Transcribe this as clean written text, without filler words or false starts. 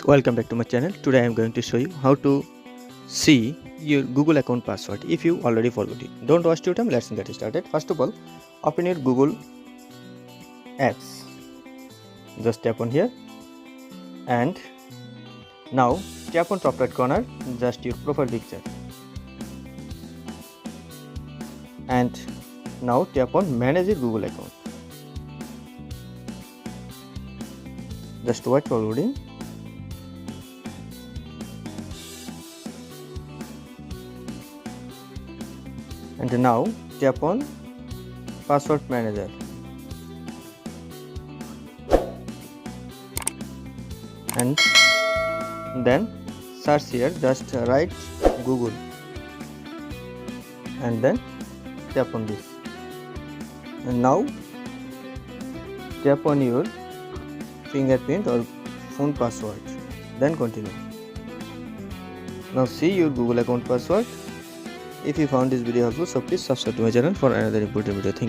Welcome back to my channel. Today I am going to show you how to see your Google account password if you already followed it. Don't waste your time, let's get started. First of all, open your Google apps. Just tap on here and now tap on top right corner, just your profile picture. And now tap on manage your Google account. Just wait for loading. And now tap on password manager and then search here, just write Google and then tap on this, and now tap on your fingerprint or phone password, then continue. Now see your Google account password. If you found this video helpful, so please subscribe to my channel for another important video. Thank you.